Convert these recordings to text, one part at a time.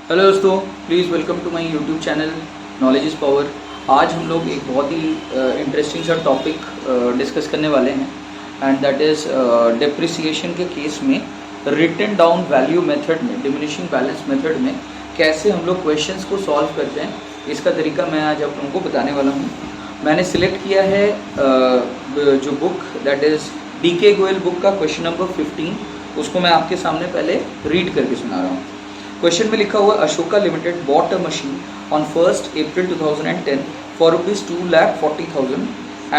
Hello दोस्तों, please welcome to my YouTube channel knowledge is power. आज हम लोग एक बहुत ही इंटरेस्टिंग सा टॉपिक डिस्कस करने वाले हैं एंड दैट इज़ डिप्रिसिएशन के केस में रिटन डाउन वैल्यू मेथड में, डिमिनिशिंग बैलेंस मेथड में कैसे हम लोग क्वेश्चंस को सॉल्व करते हैं, इसका तरीका मैं आज आप लोगों को बताने वाला हूँ। मैंने सिलेक्ट किया है जो book that is DK Goyal book का क्वेश्चन नंबर 15, उसको मैं आपके सामने पहले रीड करके सुना रहा हूँ। क्वेश्चन में लिखा हुआ Ashoka limited bought a machine on 1st April 2010 for ₹2,40,000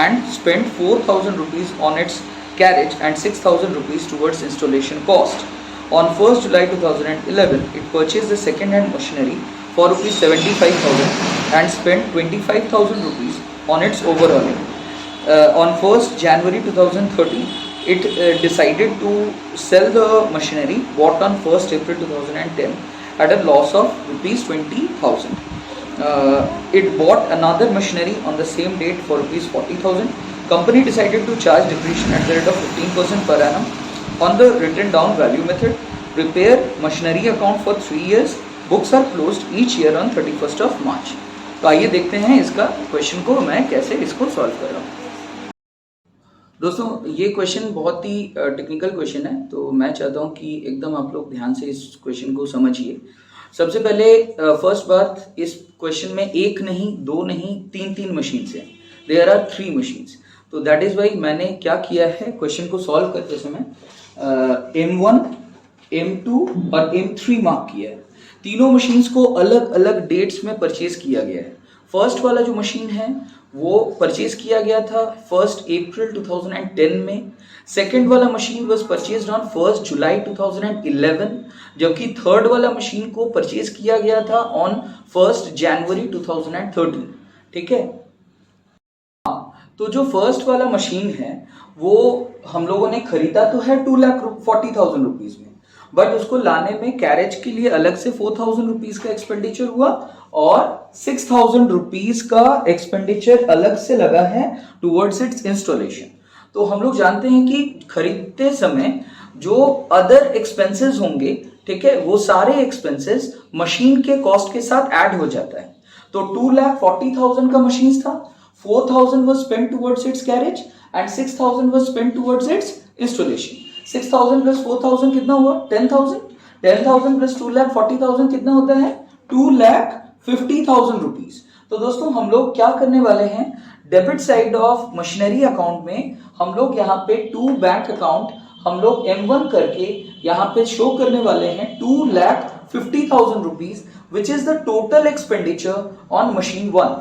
and spent 4,000 rupees on its carriage and 6,000 rupees towards installation cost. On 1st July 2011, it purchased the second-hand machinery for ₹75,000 and spent 25,000 rupees on its overhauling. On 1st January 2013, it decided to sell the machinery bought on 1st April 2010 at a loss of ₹20,000. It bought another machinery on the same date for ₹40,000. Company decided to charge depreciation at the rate of 15% per annum on the written down value method. Prepare machinery account for 3 years. Books are closed each year on 31st of March. तो आइए देखते हैं इसका question को मैं कैसे इसको solve कर रहा हूँ। दोस्तों, ये क्वेश्चन बहुत ही टेक्निकल क्वेश्चन है, तो मैं चाहता हूँ कि एकदम आप लोग ध्यान से इस क्वेश्चन को समझिए। सबसे पहले फर्स्ट बात, इस क्वेश्चन में एक नहीं, दो नहीं, तीन मशीन्स हैं। There are 3 machines. तो दैट इज़ वाई मैंने क्या किया है, क्वेश्चन को सॉल्व करते समय M1, M2 और M3 मार्क किया है। तीनों मशीन्स को अलग अलग डेट्स में परचेज किया गया है। फर्स्ट वाला जो मशीन है वो परचेज किया गया था 1st April 2010 में। सेकेंड वाला machine was purchase on 1st July 2011, जबकि थर्ड वाला मशीन को परचेज किया गया था ऑन 1st January 2013। ठीक है, तो जो फर्स्ट वाला मशीन है वो हम लोगों ने खरीदा तो है 2,40,000 रुपीज में, बट उसको लाने में कैरेज के लिए अलग से 4,000 रुपीज का एक्सपेंडिचर हुआ और 6,000 रुपीज का एक्सपेंडिचर अलग से लगा है टुवर्ड्स इट्स इंस्टॉलेशन। तो हम लोग जानते हैं कि खरीदते समय जो अदर एक्सपेंसेस होंगे, ठीक है, वो सारे एक्सपेंसेस मशीन के कॉस्ट के साथ ऐड हो जाता है। तो 2,40,000 का मशीन था, 4,000 was spent towards its carriage and 6,000 was spent towards its installation. 6,000 plus 4,000 कितना हुआ? 10,000. 10,000 plus 2,40,000 कितना होता है? 2,50,000 रुपीज। तो दोस्तों हम लोग क्या करने वाले हैं, debit side of machinery account में हम लोग यहाँ पे 2 बैंक अकाउंट हम लोग M1 करके यहाँ पे शो करने वाले हैं 2,50,000 rupees, which is the total expenditure on machine 1।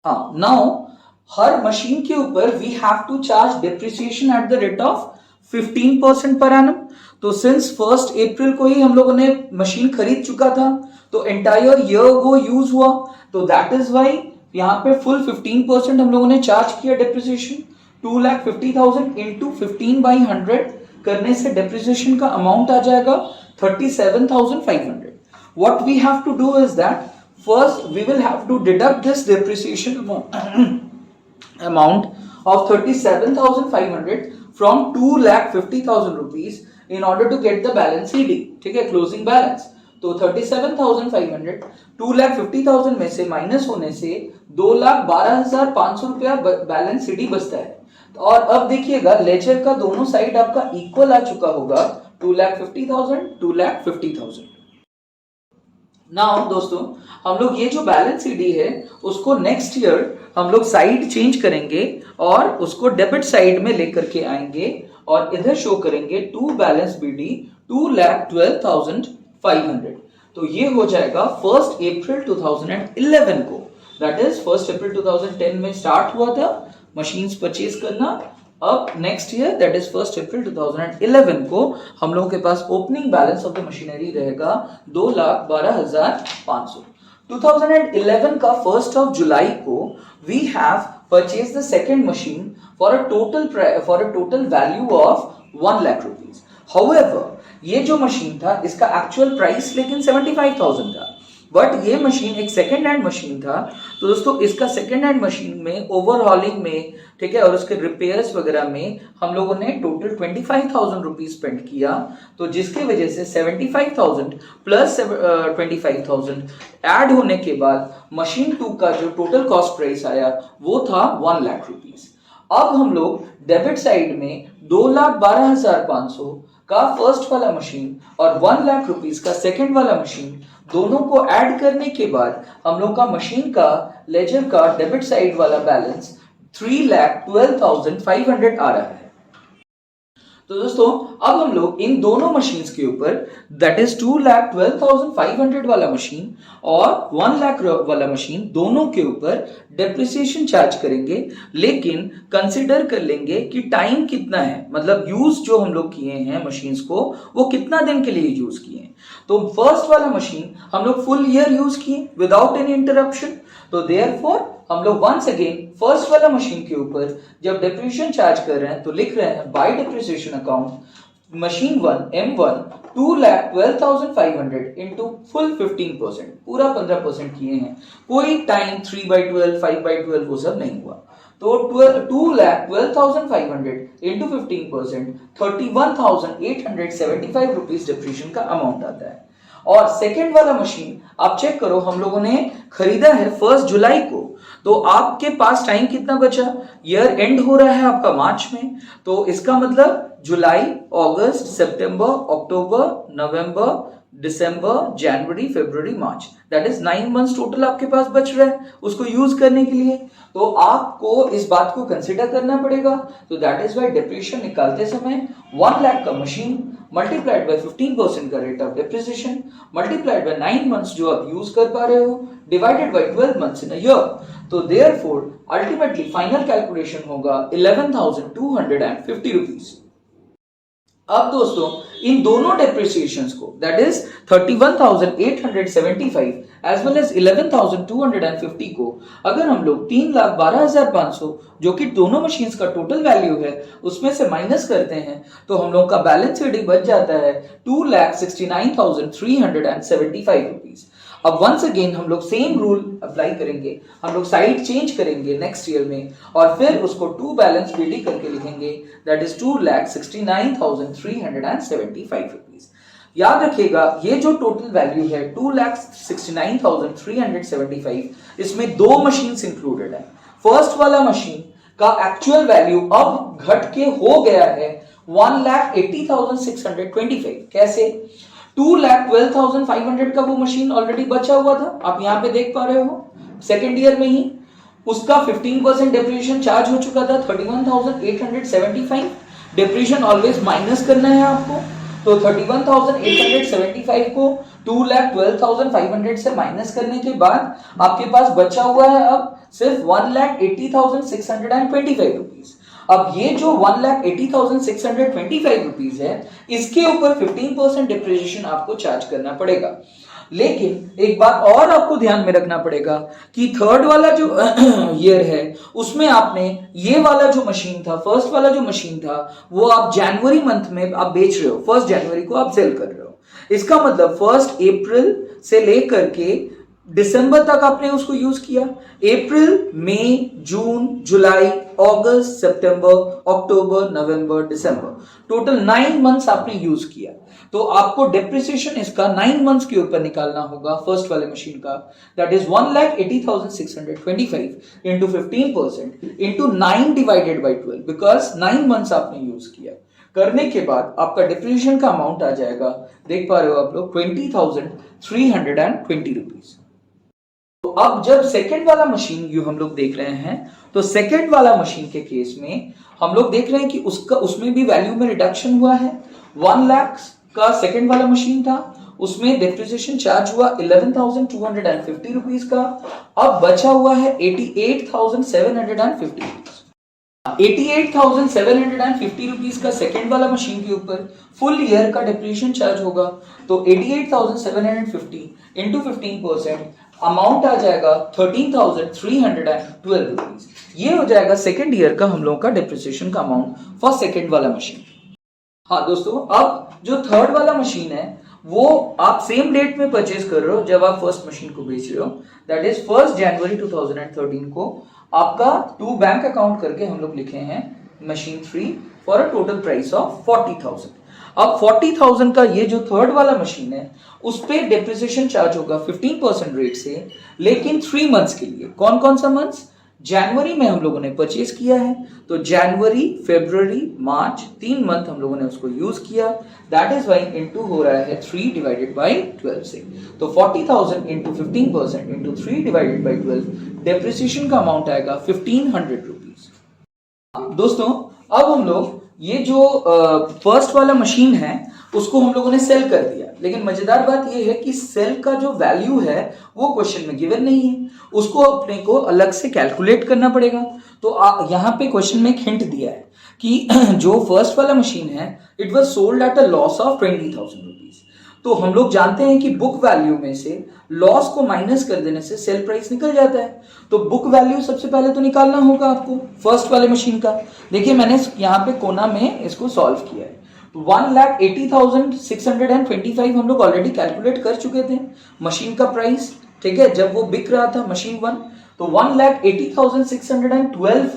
Now हर मशीन के ऊपर we have to charge depreciation at the rate of 15% per annum. तो सिंस 1st April को ही हम लोगों ने मशीन खरीद चुका था, तो एंटायर ईयर वो यूज हुआ, तो दैट इज वाई यहाँ पे फुल 15% हम लोगों ने चार्ज किया डिप्रिसिएशन। 2,50,000 इंटू 15/100 करने से डिप्रिसिएशन का अमाउंट आ जाएगा 37,500। What we have to do is that first we will have to deduct this depreciation amount of 37,500 from 2,50,000 rupees in order to get the balance CD। ठीक है, closing balance. तो 37,500 2,50,000 में से माइनस होने से 2,12,500 रुपया बैलेंस CD बचता है। और अब देखिएगा लेजर का दोनों साइड आपका इक्वल आ चुका होगा, 2,50,000 2,50,000। नाउ दोस्तों हम लोग ये जो बैलेंस सीडी है उसको नेक्स्ट ईयर हम लोग साइड चेंज करेंगे और उसको डेबिट साइड में लेकर के आएंगे और इधर शो करेंगे टू बैलेंस BD 2,12,500। तो ये हो जाएगा 1st April 2011 को, दैट इज 1st April 2010 में स्टार्ट हुआ था मशीन्स परचेज करना। अब next year that is 1st April 2011 को हम लोगों के पास opening balance of the machinery रहेगा 2,12,500। 2011 का 1st of July को we have purchase the second machine for a total value of 1 lakh rupees. However ये जो मशीन था इसका एक्चुअल प्राइस लेकिन 75,000 था, बट ये मशीन एक सेकेंड हैंड मशीन था, तो दोस्तों इसका सेकेंड हैंड मशीन में ओवरहॉलिंग में, ठीक है, और उसके रिपेयर्स वगैरह में हम लोगों ने टोटल 25,000 रुपीज स्पेंड किया। तो जिसकी वजह से 75,000 प्लस 25,000 ऐड होने के बाद मशीन 2 का जो टोटल कॉस्ट प्राइस आया वो था 1 लाख रुपीज। अब हम लोग डेबिट साइड में 2,12,500 का फर्स्ट वाला मशीन और 1 लाख रुपीस का सेकेंड वाला मशीन दोनों को ऐड करने के बाद हम लोग का मशीन का लेजर का डेबिट साइड वाला बैलेंस 3,12,500 आ रहा है। तो दोस्तों अब हम लोग इन दोनों मशीन्स के ऊपर दैट इज 2,12,500 वाला मशीन और 1 लाख वाला मशीन दोनों के ऊपर डेप्रिसिएशन चार्ज करेंगे, लेकिन कंसिडर कर लेंगे कि टाइम कितना है, मतलब यूज जो हम लोग किए हैं मशीन्स को वो कितना दिन के लिए यूज किए हैं। तो फर्स्ट वाला मशीन हम लोग फुल ईयर यूज किए विदाउट एनी इंटरप्शन, तो देयरफॉर हम लोग वंस अगेन फर्स्ट वाला मशीन के ऊपर जब डेप्रिसिएशन चार्ज कर रहे हैं तो लिख रहे हैं bye depreciation account machine 1 M1 2,12,500 into full 15%, पूरा 15% किए हैं, कोई टाइम 3/12 5/12 वो सब नहीं हुआ। तो 2,12,500 इंटू 15% 31,875 रुपीज डेप्रिसिएशन का अमाउंट आता है। और सेकेंड वाला मशीन आप चेक करो, हम लोगों ने खरीदा है 1 जुलाई को, तो आपके पास टाइम कितना बचा, ईयर एंड हो रहा है आपका मार्च में, तो इसका मतलब जुलाई, अगस्त, सितंबर, अक्टूबर, नवंबर, दिसंबर, जनवरी, फरवरी, मार्च, दैट इज 9 मंथ्स टोटल आपके पास बच रहा है उसको यूज करने के लिए। तो आपको इस बात को कंसिडर करना पड़ेगा। तो दैट इज वाई डेप्रिसिएशन निकालते समय 1 लाख का मशीन मल्टीप्लाइड बाय 15% का rate of depreciation multiplied by 9 months जो आप यूज कर पा रहे हो divided by 12 months in a year, तो देयरफॉर अल्टीमेटली फाइनल कैलकुलेशन होगा 11,250 रुपीज। अब दोस्तों इन दोनों डेप्रिसिएशंस को that is 31,875 as well as 11,250 को अगर हम लोग 3,12,500 जो कि दोनों मशीन्स का टोटल वैल्यू है उसमें से माइनस करते हैं तो हम लोग का बैलेंस शीट बच जाता है 2,69,375 रुपीज। अब वंस अगेन हम लोग सेम रूल अप्लाई करेंगे, हम लोग साइड चेंज करेंगे नेक्स्ट ईयर में और फिर उसको 2 बैलेंस बीडी करके लिखेंगे दैट इज 2,69,375 रुपीज। याद रखिएगा ये जो टोटल वैल्यू है 2,69,375 इसमें 2 मशीन्स इंक्लूडेड है। फर्स्ट वाला मशीन का एक्चुअल वैल्यू अब घट के हो गया है 1,80,625। कैसे? 2,12,500 का वो मशीन ऑलरेडी बचा हुआ था, आप यहां पे देख पा रहे हो सेकेंड ईयर में ही उसका 15% डेप्रिसिएशन चार्ज हो चुका था 31,875। डेप्रिसिएशन ऑलवेज माइनस करना है आपको, तो 31,875 को 2,12,500 से माइनस करने के बाद आपके पास बचा हुआ है अब सिर्फ 1,80,625 रुपीज। अब ये जो 1,80,625 रुपीज है इसके ऊपर 15% डिप्रिसिएशन आपको चार्ज करना पड़ेगा। लेकिन एक बात और आपको ध्यान में रखना पड़ेगा कि थर्ड वाला जो ईयर है उसमें आपने ये वाला जो मशीन था, फर्स्ट वाला जो मशीन था वो आप जनवरी मंथ में आप बेच रहे हो, 1 जनवरी को आप सेल कर रहे हो। इसका मतलब 1 अप्रैल से लेकर के दिसंबर तक आपने उसको यूज किया। अप्रैल, मई, जून, जुलाई, अगस्त, सितंबर, अक्टूबर, नवंबर, दिसंबर, टोटल 9 मंथ्स आपने यूज किया। तो आपको डेप्रिसिएशन इसका 9 मंथ्स के ऊपर निकालना होगा फर्स्ट वाले मशीन का, that is 1,80,625 into 15% into 9 divided by 12 because 9 months आपने यूज किया। करने के बाद आपका डेप्रिसिएशन का अमाउंट आ जाएगा, देख पा रहे हो आप लोग 20,320 रुपीज। तो अब जब सेकेंड वाला मशीन यू हम लोग देख रहे हैं तो सेकेंड वाला मशीन के केस में हम लोग देख रहे हैं कि उसमें भी वैल्यू में रिडक्शन हुआ है। 1 लाख का सेकेंड वाला मशीन था, उसमें डेप्रिसिएशन चार्ज हुआ 11,250 रुपीज का। अब बचा हुआ है 88,750 रुपीज। 88,750 रुपीज का सेकेंड वाला मशीन के ऊपर फुल ईयर का डेप्रिसिएशन चार्ज होगा, तो 88,750 इंटू 15% अमाउंट आ जाएगा 13,312 रुपीज। ये हो जाएगा सेकेंड ईयर का हम लोगों का डेप्रिसिएशन का अमाउंट फॉर सेकेंड वाला मशीन। हाँ दोस्तों, अब जो थर्ड वाला मशीन है वो आप सेम डेट में परचेज कर रहे हो जब आप फर्स्ट मशीन को बेच रहे हो, दैट इज 1 जनवरी 2013 को आपका टू बैंक अकाउंट करके हम लोग लिखे हैं machine 3 for a total price of 40,000। अब 40,000 का ये जो थर्ड वाला मशीन है उस पे डेप्रिसिएशन चार्ज होगा 15% रेट से, लेकिन 3 मंथ्स के लिए। कौन कौन सा मंथ्स? जनवरी में हम लोगों ने परचेज किया है, तो जनवरी, फरवरी, मार्च 3 मंथ हम लोगों ने उसको यूज किया, दैट इज वाई इनटू हो रहा है 3 डिवाइडेड बाई 12 से। तो 40,000 into 15% into 3 divided by 12, depreciation का अमाउंट आएगा 1500 रुपीज। दोस्तों अब हम लोग ये जो फर्स्ट वाला मशीन है उसको हम लोगों ने सेल कर दिया, लेकिन मजेदार बात ये है कि सेल का जो वैल्यू है वो क्वेश्चन में गिवन नहीं है, उसको अपने को अलग से कैलकुलेट करना पड़ेगा। तो यहाँ पे क्वेश्चन में एक हिंट दिया है कि जो फर्स्ट वाला मशीन है it was sold at a loss of 20,000 rupees. तो हम लोग जानते हैं कि बुक वैल्यू में से लॉस को माइनस कर देने से सेल प्राइस निकल जाता है। तो बुक वैल्यू सबसे पहले तो निकालना होगा आपको फर्स्ट वाले मशीन का। देखिए मैंने यहाँ पे कोना में इसको सॉल्व किया है। 1,80,625 हम लोग ऑलरेडी कैलकुलेट कर चुके थे मशीन का प्राइस, ठीक है, जब वो बिक रहा था मशीन 1। तो 1,80,612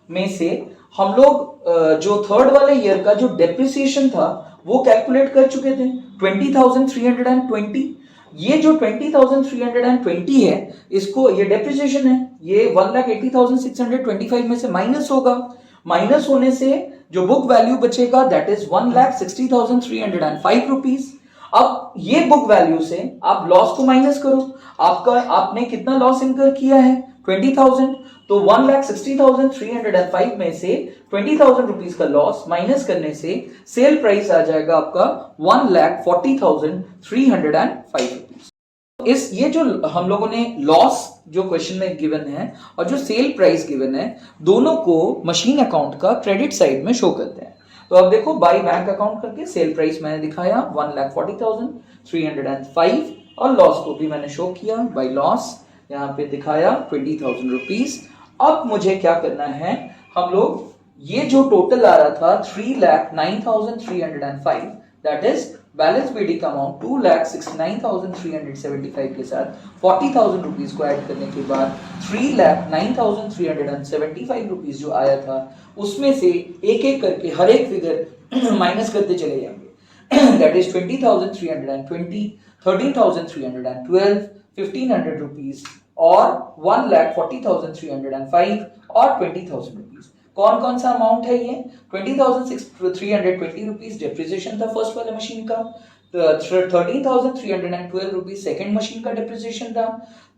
में से हम लोग जो थर्ड वाले ईयर का जो डेप्रिसिएशन था वो कैलकुलेट कर चुके थे 20,320। ये जो 20,320 है इसको, ये डेप्रिसिएशन है, ये 1,80,625 में से माइनस होगा। माइनस होने से जो बुक वैल्यू बचेगा दैट इज 1,60,305 रुपीज। अब ये बुक वैल्यू से आप लॉस को माइनस करो, आपने कितना लॉस इनकर किया है 20,000, तो 1,60,305 में से 20,000 रुपीज का लॉस माइनस करने से सेल प्राइस आ जाएगा आपका 1,40,305 रुपीज। ये जो हम लोगों ने लॉस जो क्वेश्चन में गिवन है और जो सेल प्राइस गिवन है, दोनों को मशीन अकाउंट का क्रेडिट साइड में शो करते हैं। तो अब देखो बाय बैंक अकाउंट करके सेल प्राइस मैंने दिखाया 1,40,305 और लॉस को भी मैंने शो किया बाय लॉस, यहाँ पे दिखाया 20,000 रुपीज। अब मुझे क्या करना है, हम लोग ये जो टोटल आ रहा था 3,09,305 दैट इज बैलेंस बीडी का अमाउंट 2,69,375 के साथ 40,000 रुपीज को ऐड करने के बाद 3,09,375 रुपीज जो आया था उसमें से एक एक करके हर एक फिगर माइनस करते चले जाएंगे। दैट इज 20,320, 13,312, 1,500 रुपीज और 1,40,305 और 20,000 रुपीज। कौन कौन सा अमाउंट है ये? 20,320 रुपीज डेप्रिसिएशन था फर्स्ट वाले मशीन का, 13,312 रुपीज सेकेंड मशीन का डेप्रिसिएशन था,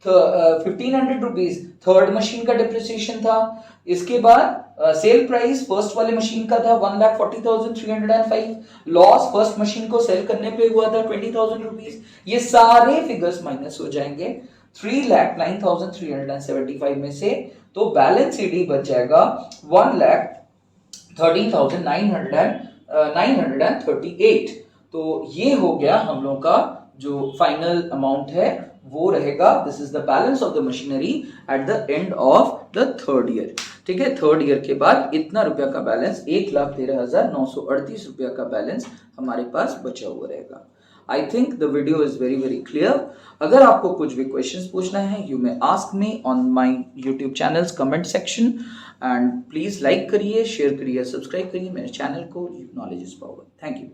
1,500 रुपीज थर्ड मशीन का डेप्रिसिएशन था। इसके बाद सेल प्राइस फर्स्ट वाले मशीन का था 1,40,305, लॉस फर्स्ट मशीन को सेल करने पे हुआ था 20,000 रुपीज। ये सारे फिगर्स माइनस हो जाएंगे 3,09,375 में से, तो बैलेंस सीडी बच जाएगा 1,13,938। तो ये हो गया हम लोग का जो फाइनल अमाउंट है वो रहेगा, this is the balance of the machinery at the end of the third year. ठीक है, थर्ड ईयर के बाद इतना रुपया का बैलेंस 1,13,938 रुपया का बैलेंस हमारे पास बचा हुआ रहेगा। I think the video is very very clear. अगर आपको कुछ भी questions पूछना है you may ask me on my YouTube channel's comment section and please like करिए, share करिए, subscribe करिए मेरे channel को Knowledge is Power. Thank you.